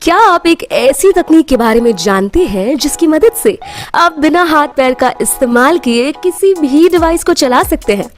क्या आप एक ऐसी तकनीक के बारे में जानते हैं जिसकी मदद से आप बिना हाथ पैर का इस्तेमाल किए किसी भी डिवाइस को चला सकते हैं?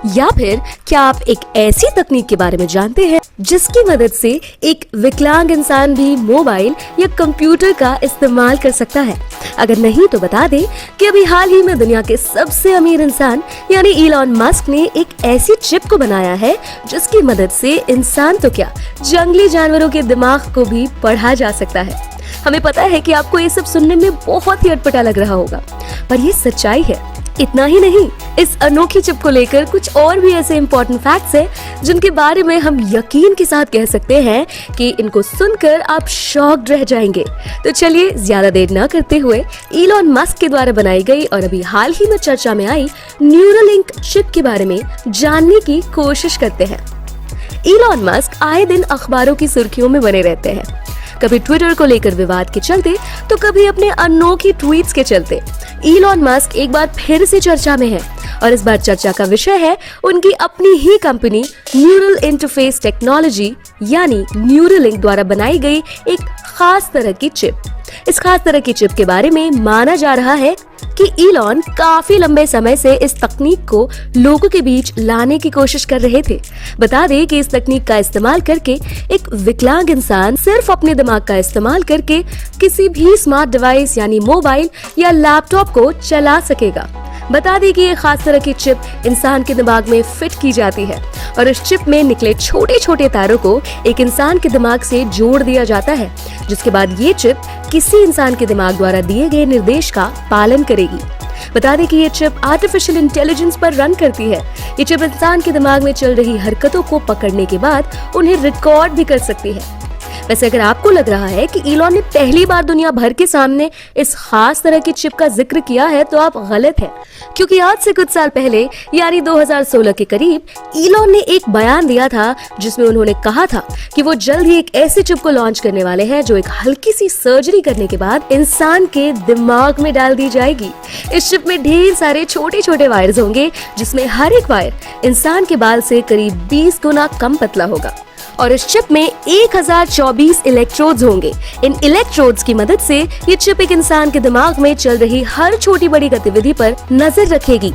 या फिर क्या आप एक ऐसी तकनीक के बारे में जानते हैं जिसकी मदद से एक विकलांग इंसान भी मोबाइल या कंप्यूटर का इस्तेमाल कर सकता है? अगर नहीं तो बता दें कि अभी हाल ही में दुनिया के सबसे अमीर इंसान यानी इलॉन मस्क ने एक ऐसी चिप को बनाया है जिसकी मदद से इंसान तो क्या, जंगली जानवरों के दिमाग को भी पढ़ा जा सकता है। हमें पता है कि आपको ये सब सुनने में बहुत ही अटपटा लग रहा होगा, पर ये सच्चाई है। इतना ही नहीं, इस अनोखी चिप को लेकर कुछ और भी ऐसे इम्पोर्टेंट फैक्ट्स हैं जिनके बारे में हम यकीन के साथ कह सकते हैं कि इनको सुनकर आप शॉक्ड रह जाएंगे। तो चलिए ज्यादा देर न करते हुए इलॉन मस्क के द्वारा बनाई गई और अभी हाल ही में चर्चा में आई न्यूरालिंक चिप के बारे में जानने की कोशिश करते हैं। इलॉन मस्क आए दिन अखबारों की सुर्खियों में बने रहते हैं, कभी ट्विटर को लेकर विवाद के चलते तो कभी अपने अनोखी ट्वीट्स के चलते। इलॉन मस्क एक बार फिर से चर्चा में है और इस बार चर्चा का विषय है उनकी अपनी ही कंपनी न्यूरल इंटरफेस टेक्नोलॉजी यानी न्यूरालिंक द्वारा बनाई गई एक खास तरह की चिप। इस खास तरह की चिप के बारे में माना जा रहा है कि इलॉन काफी लंबे समय से इस तकनीक को लोगों के बीच लाने की कोशिश कर रहे थे। बता दें कि इस तकनीक का इस्तेमाल करके एक विकलांग इंसान सिर्फ अपने दिमाग का इस्तेमाल करके किसी भी स्मार्ट डिवाइस यानी मोबाइल या लैपटॉप को चला सकेगा। बता दें कि ये खास तरह की चिप इंसान के दिमाग में फिट की जाती है और इस चिप में निकले छोटे छोटे तारों को एक इंसान के दिमाग से जोड़ दिया जाता है, जिसके बाद ये चिप किसी इंसान के दिमाग द्वारा दिए गए निर्देश का पालन करेगी। बता दें कि ये चिप आर्टिफिशियल इंटेलिजेंस पर रन करती है। ये चिप इंसान के दिमाग में चल रही हरकतों को पकड़ने के बाद उन्हें रिकॉर्ड भी कर सकती है। वैसे अगर आपको लग रहा है कि इलॉन ने पहली बार दुनिया भर के सामने इस खास तरह की चिप का जिक्र किया है तो आप गलत हैं, क्योंकि आज से कुछ साल पहले यानी 2016 के करीब इलॉन ने एक बयान दिया था जिसमें उन्होंने कहा था कि वो जल्द ही एक ऐसी चिप को लॉन्च करने वाले हैं जो एक हल्की सी सर्जरी करने के बाद इंसान के दिमाग में डाल दी जाएगी। इस चिप में ढेर सारे छोटे छोटे वायर्स होंगे जिसमें हर एक वायर इंसान के बाल से करीब 20 गुना कम पतला होगा और इस चिप में 1024 इलेक्ट्रोड्स होंगे। इन इलेक्ट्रोड्स की मदद से ये चिप एक इंसान के दिमाग में चल रही हर छोटी बड़ी गतिविधि पर नजर रखेगी।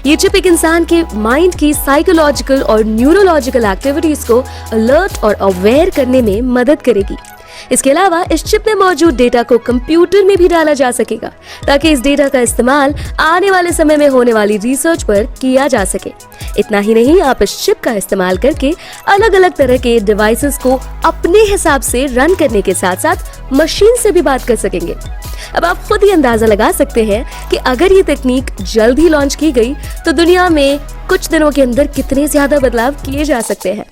ये चिप एक इंसान के माइंड की साइकोलॉजिकल और न्यूरोलॉजिकल एक्टिविटीज को अलर्ट और अवेयर करने में मदद करेगी। इसके अलावा इस चिप में मौजूद डेटा को कंप्यूटर में भी डाला जा सकेगा ताकि इस डेटा का इस्तेमाल आने वाले समय में होने वाली रिसर्च पर किया जा सके। इतना ही नहीं, आप इस चिप का इस्तेमाल करके अलग अलग तरह के डिवाइसेस को अपने हिसाब से रन करने के साथ साथ मशीन से भी बात कर सकेंगे। अब आप खुद ही अंदाजा लगा सकते हैं कि अगर ये तकनीक जल्द ही लॉन्च की गई तो दुनिया में कुछ दिनों के अंदर कितने ज्यादा बदलाव किए जा सकते हैं।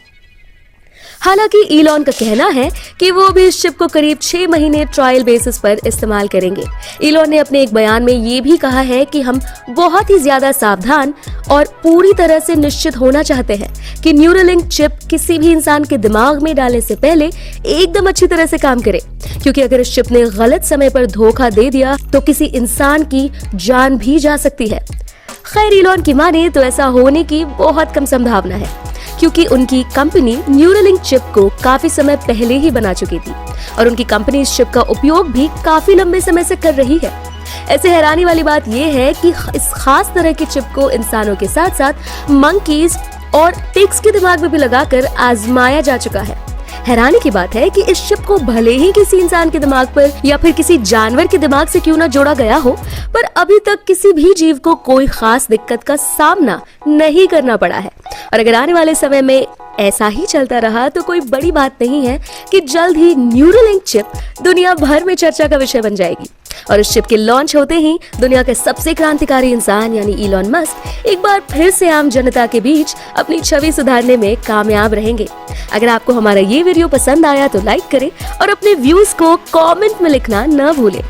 हालांकि इलॉन का कहना है कि वो भी इस चिप को करीब 6 महीने ट्रायल बेसिस पर इस्तेमाल करेंगे। इलॉन ने अपने एक बयान में ये भी कहा है कि हम बहुत ही ज्यादा सावधान और पूरी तरह से निश्चित होना चाहते हैं कि न्यूरालिंक चिप किसी भी इंसान के दिमाग में डालने से पहले एकदम अच्छी तरह से काम करे, क्योंकि अगर इस चिप ने गलत समय पर धोखा दे दिया तो किसी इंसान की जान भी जा सकती है। खैर, इलॉन की माने तो ऐसा होने की बहुत कम संभावना है, क्योंकि उनकी कंपनी न्यूरालिंक चिप को काफी समय पहले ही बना चुकी थी और उनकी कंपनी इस चिप का उपयोग भी काफी लंबे समय से कर रही है। ऐसे हैरानी वाली बात यह है कि इस खास तरह की चिप को इंसानों के साथ साथ मंकीज और पिग्स के दिमाग में भी लगाकर आजमाया जा चुका है। हैरानी की बात है कि इस चिप को भले ही किसी इंसान के दिमाग पर या फिर किसी जानवर के दिमाग से क्यों ना जोड़ा गया हो, पर अभी तक किसी भी जीव को कोई खास दिक्कत का सामना नहीं करना पड़ा है। और अगर आने वाले समय में ऐसा ही चलता रहा तो कोई बड़ी बात नहीं है कि जल्द ही न्यूरालिंक चिप दुनिया भर में चर्चा का विषय बन जाएगी और इस चिप के लॉन्च होते ही दुनिया के सबसे क्रांतिकारी इंसान यानी इलॉन मस्क एक बार फिर से आम जनता के बीच अपनी छवि सुधारने में कामयाब रहेंगे। अगर आपको हमारा ये वीडियो पसंद आया तो लाइक करें और अपने व्यूज को कमेंट में लिखना न भूलें।